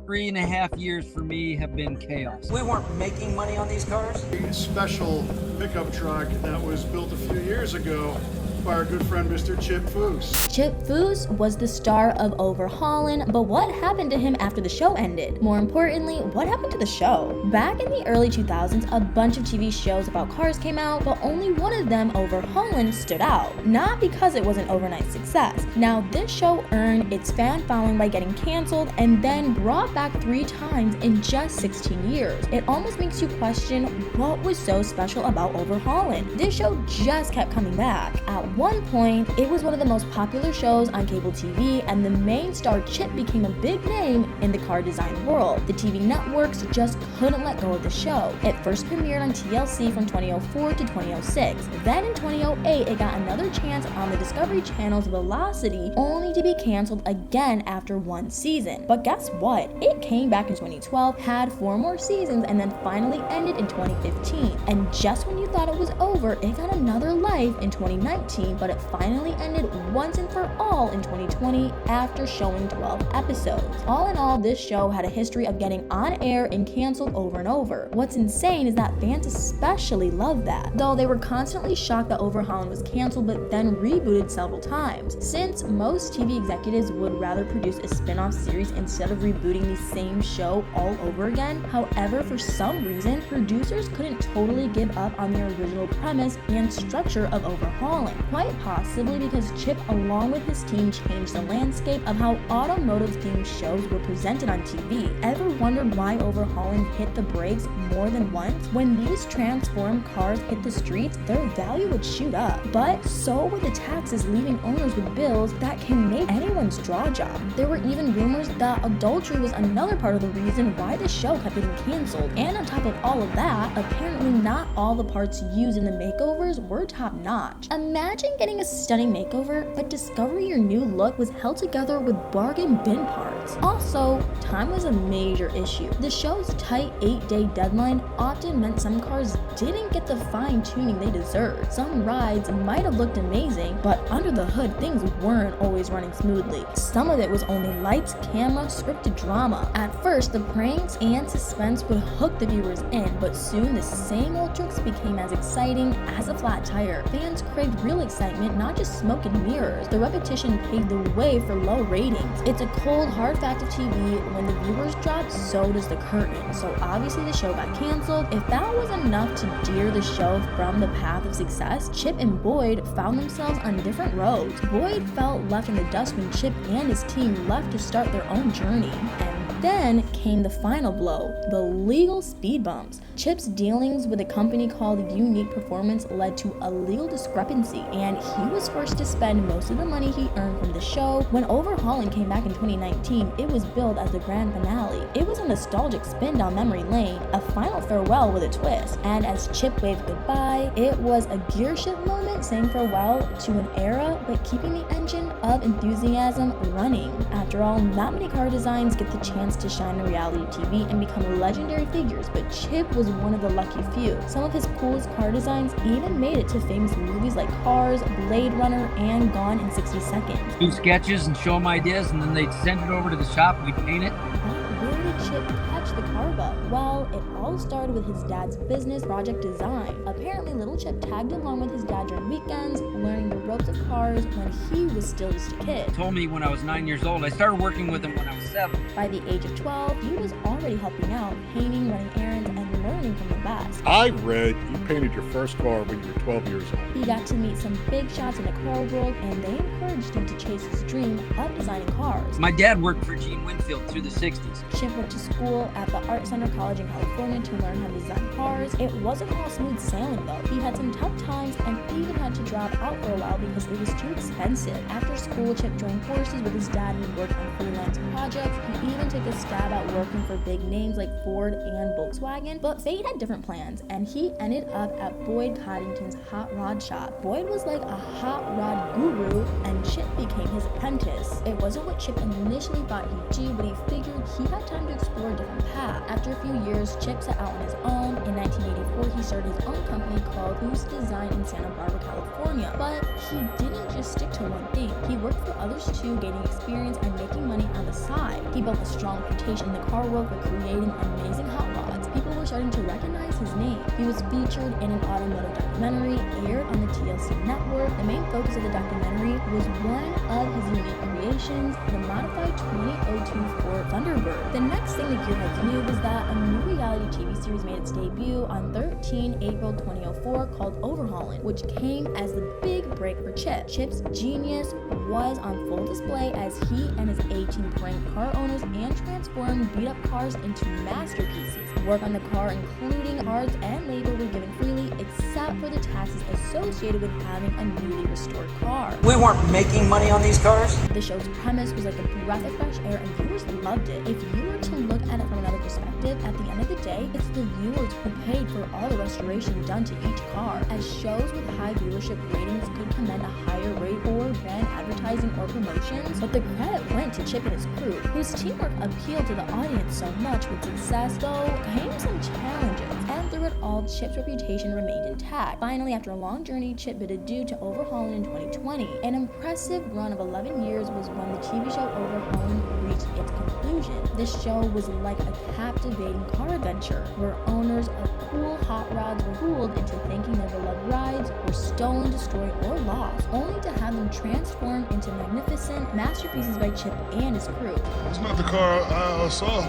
3.5 years for me have been chaos. We weren't making money on these cars. A special pickup truck that was built a few years ago by our good friend Mr. Chip Foose. Chip Foose was the star of Overhaulin, but what happened to him after the show ended? More importantly, what happened to the show? Back in the early 2000s, a bunch of TV shows about cars came out, but only one of them, Overhaulin, stood out. Not because it was an overnight success. Now, this show earned its fan following by getting canceled and then brought back 3 times in just 16 years. It almost makes you question what was so special about Overhaulin. This show just kept coming back. At one point, it was one of the most popular shows on cable TV, and the main star Chip became a big name in the car design world. The TV networks just couldn't let go of the show. It first premiered on TLC from 2004 to 2006. Then in 2008, it got another chance on the Discovery Channel's Velocity, only to be canceled again after 1 season. But guess what? It came back in 2012, had 4 more seasons, and then finally ended in 2015. And just when you thought it was over, it got another life in 2019, but it finally ended once and for all in 2020 after showing 12 episodes. All in all, this show had a history of getting on air and canceled over and over. What's insane is that fans especially love that, though they were constantly shocked that Overhaulin was canceled but then rebooted several times, since most TV executives would rather produce a spin-off series instead of rebooting the same show all over again. However, for some reason, producers couldn't totally give up on the original premise and structure of Overhaulin. Quite possibly because Chip, along with his team, changed the landscape of how automotive-themed shows were presented on TV. Ever wondered why Overhaulin hit the brakes more than once? When these transformed cars hit the streets, their value would shoot up. But so would the taxes, leaving owners with bills that can make anyone's draw job. There were even rumors that adultery was another part of the reason why the show kept getting canceled. And on top of all of that, apparently not all the parts used in the makeovers were top-notch. Imagine getting a stunning makeover, but discovering your new look was held together with bargain bin parts. Also, time was a major issue. The show's tight 8-day deadline often meant some cars didn't get the fine-tuning they deserved. Some rides might have looked amazing, but under the hood, things weren't always running smoothly. Some of it was only lights, camera, scripted drama. At first, the pranks and suspense would hook the viewers in, but soon the same old tricks became as exciting as a flat tire. Fans craved real excitement, not just smoke and mirrors. The repetition paved the way for low ratings. It's a cold, hard fact of TV, when the viewers drop, so does the curtain. So obviously the show got canceled. If that was enough to deter the show from the path of success, Chip and Boyd found themselves on different roads. Boyd felt left in the dust when Chip and his team left to start their own journey. And then came the final blow, the legal speed bumps. Chip's dealings with a company called Unique Performance led to a legal discrepancy, and he was forced to spend most of the money he earned from the show. When Overhaulin came back in 2019, it was billed as the grand finale. It was a nostalgic spin down memory lane, a final farewell with a twist. And as Chip waved goodbye, it was a gear shift moment, saying farewell to an era, but keeping the engine of enthusiasm running. After all, not many car designs get the chance to shine in reality TV and become legendary figures, but Chip was one of the lucky few. Some of his coolest car designs even made it to famous movies like Cars, Blade Runner, and Gone in 60 Seconds. Do sketches and show them ideas, and then they'd send it over to the shop and we'd paint it. Where did Chip catch the car bug? Well, it all started with his dad's business, Project Design. Apparently, little Chip tagged along with his dad during weekends, learning the ropes of cars when he was still just a kid. He told me when I was 9 years old. I started working with him when I was 7. By the age of 12, he was already helping out, painting, running errands, and learning from the best. I read you painted your first car when you were 12 years old. He got to meet some big shots in the car world, and they encouraged him to chase his dream of designing cars. My dad worked for Gene Winfield through the 60s. Chip went to school at the Art Center College in California to learn how to design cars. It wasn't all smooth sailing though. He had some tough times and even had to drop out for a while because it was too expensive. After school, Chip joined forces with his dad and worked on freelance projects. He even took a stab at working for big names like Ford and Volkswagen, but fate had different plans, and he ended up at Boyd Coddington's hot rod shop. Boyd was like a hot rod guru, and Chip became his apprentice. It wasn't what Chip initially thought he'd do, but he figured he had time to explore a different path. After a few years, Chip set out on his own. In 1984, he started his own company called Foose Design in Santa Barbara, California. But he didn't just stick to one thing. He worked for others too, gaining experience and making money on the side. He built a strong reputation in the car world for creating amazing hot rods. People were starting to recognize his name. He was featured in an automotive documentary aired on the TLC network. The main focus of the documentary was one of his unique creations, the modified 2002 Ford Thunderbird. The next thing the gearheads knew was that a new reality TV series made its debut on 13 April 2004 called Overhaulin, which came as the big break for Chip. Chip's genius was on full display as he and his A-team pranked car owners and transformed beat-up cars into masterpieces. Work on the car, including cards and labor, were given freely except for the taxes associated with having a newly restored car. We weren't making money on these cars. The show's premise was like a breath of fresh air and viewers loved it. If you were to look at it from another perspective, at the end of the day, it's the viewers who paid for all the restoration done to each car. As shows with high viewership ratings could command a higher rate for brand advertising or promotions, but the credit went to Chip and his crew, whose teamwork appealed to the audience so much. With success, though, came some challenges, and through it all, Chip's reputation remained intact. Finally, after a long journey, Chip bid adieu to Overhaulin in 2020. An impressive run of 11 years was when the TV show Overhaulin reached its conclusion. This show was like a captivating car adventure, where owners of cool hot rods were fooled into thinking their beloved rides were stolen, destroyed, or lost, only to have them transformed into magnificent masterpieces by Chip and his crew. It's not the car I saw.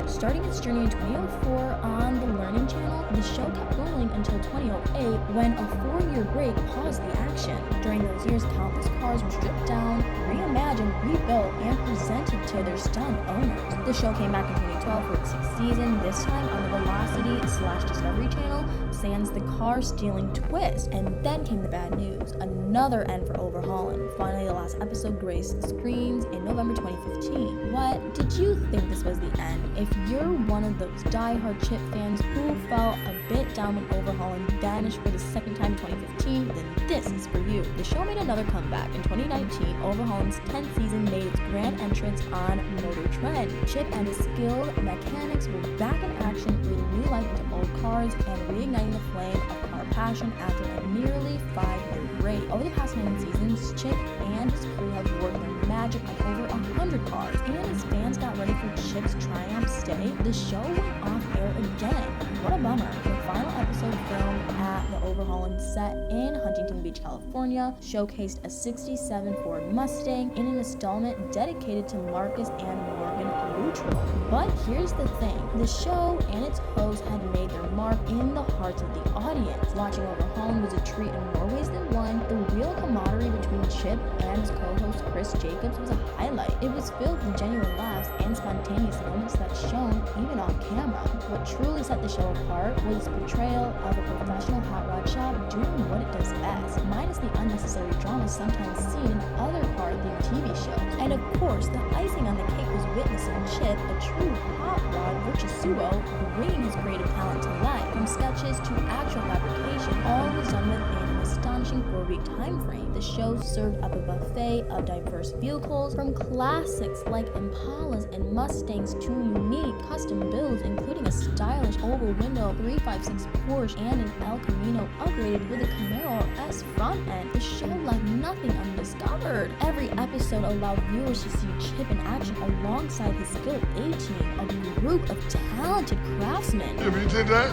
Starting its journey in 2004 on the Learning Channel, the show kept rolling until 2008 when a 4-year break paused the action. During those years, countless cars were stripped down, reimagined, rebuilt, and presented to their stunned owners. The show came back in 2012 for its 6th season, this time on the Velocity/Discovery Channel, sans the car-stealing twist. And then came the bad news, another end for Overhaulin. Finally, the last episode graced the screens in November 2015. What? Did you think this was the end? If you're one of those die-hard Chip fans who felt a bit down when Overhaulin vanished for the second time in 2015, then this is for you. The show made another comeback. In 2019, Overhaulin's 10th season made its grand entrance on Motor Trend. Chip and his skilled mechanics were back in action, breathing new life into old cars and reigniting the flame of car passion after a nearly 5-year break. Over the past 9 seasons, Chip and his crew have worked their magic on over 100 cars, and as fans got ready for Chip's triumph stay, the show went off air again. What a bummer. The final episode, filmed at the Overhaulin set in Huntington Beach, California, showcased a 67 Ford Mustang in an installment dedicated to Marcus and Morgan Luttrell. But here's the thing, the show and its hosts had made their mark in the hearts of the audience. Watching Overhaulin was a treat in more ways than one. The real camaraderie between Chip and his co-host Chris Jacobs was a highlight. It was filled with genuine laughs and spontaneous moments that shone even on camera. What truly set the show apart was its portrayal of a professional hot rod shop doing what it does best, minus the unnecessary drama sometimes seen in other car-themed TV shows. And of course, the icing on the cake was witnessing Chip, a true hot rod virtuoso, bringing his creative talent to life. From sketches to actual fabrication, all was done within an astonishing 4-week time frame. The show served up a buffet of diverse vehicles, from classics like Impalas and Mustangs to unique custom builds, including a stylish oval window 356 Porsche and an El Camino upgraded with a Camaro S front end. The show left nothing undiscovered. Every episode allowed viewers to see Chip in action alongside his skilled A-team, a group of talented craftsmen. You did that?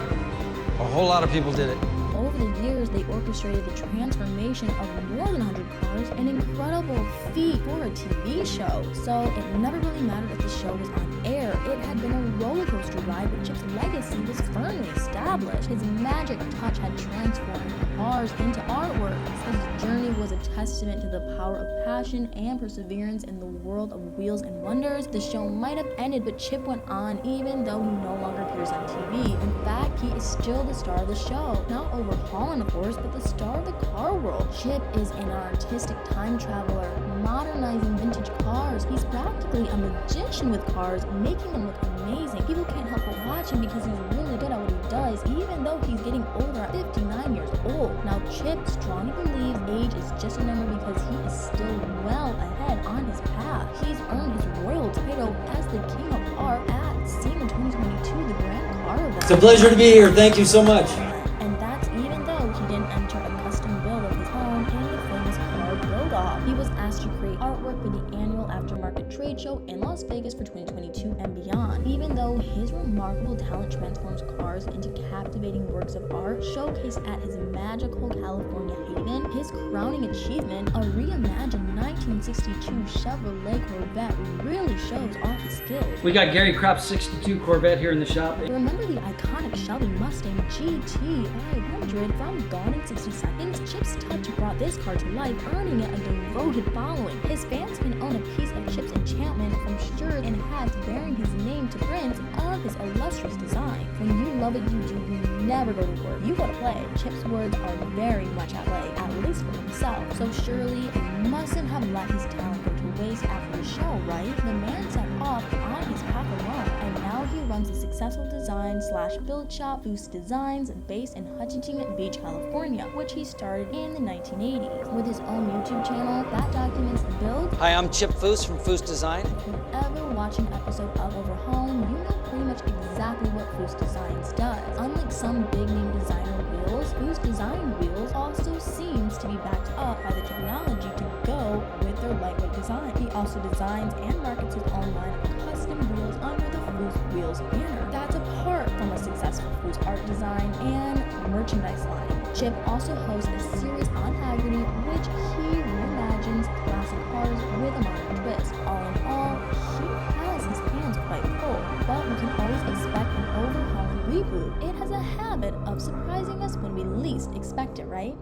A whole lot of people did it. Over the years, they orchestrated the transformation of more than 100 cars, an incredible feat for a TV show. So it never really mattered if the show was on air. It had been a roller coaster ride, but Chip's legacy was firmly established. His magic touch had transformed cars into artwork. His journey was a testament to the power of passion and perseverance in the world of wheels and wonders. The show might have ended, but Chip went on, even though he no longer appears on TV. In fact, he is still the star of the show. Not Overhaulin, of course, but the star of the car world. Chip is an artistic time traveler, modernizing vintage cars. He's practically a magician with cars, making them look amazing. People can't help but watch him because he's really good at what he does, even though he's getting older at 59 years old. Now, Chip strongly believes age is just a number because he is still well ahead on his path. He's earned his royal title It's a pleasure to be here. Thank you so much. And that's even though he didn't enter a custom build of his own in the famous car build-off. He was asked to create artwork for the annual aftermarket trade show in Las Vegas for 2022 and beyond. Even though his remarkable talent transforms cars into captivating works of art showcased at his magical California haven, his crowning achievement, a reimagined 1962 Chevrolet Corvette, really shows off his skills. We got Gary Kropp's 62 Corvette here in the shop. Remember the iconic Shelby Mustang GT 500 from Gone in 60 Seconds? Chip's touch brought this car to life, earning it a devoted following. His fans can own a piece of Chip's enchantment from shirts and hats bearing his name to prints of his illustrious design. When you love what you do, you never go to work. You go to play. Chip's words are very much at play, at least for himself. So surely he mustn't have let his talent go to waste after the show, right? The man set off on his path alone, and now he runs a successful design/build shop, Foose Designs, based in Huntington Beach, California, which he started in the 1980s. With his own YouTube channel that documents the build. Hi, I'm Chip Foose from Foose Design. If you've ever watched an episode of Overhaulin, you know pretty much exactly what Foose Designs does. Unlike some big-name designer wheels, Foose Design wheels also seems to be backed up by the technology to go with their lightweight design. He also designs and markets his own line of custom wheels under the Foose Wheels banner. That's apart from a successful Foose art design and merchandise line. Chip also hosts a series on Haggerty, which he reimagines classic cars with a modern twist. All in all, he has his hands quite full, but we can always expect an Overhaulin reboot. It has a habit of surprising us when we least expect it, right?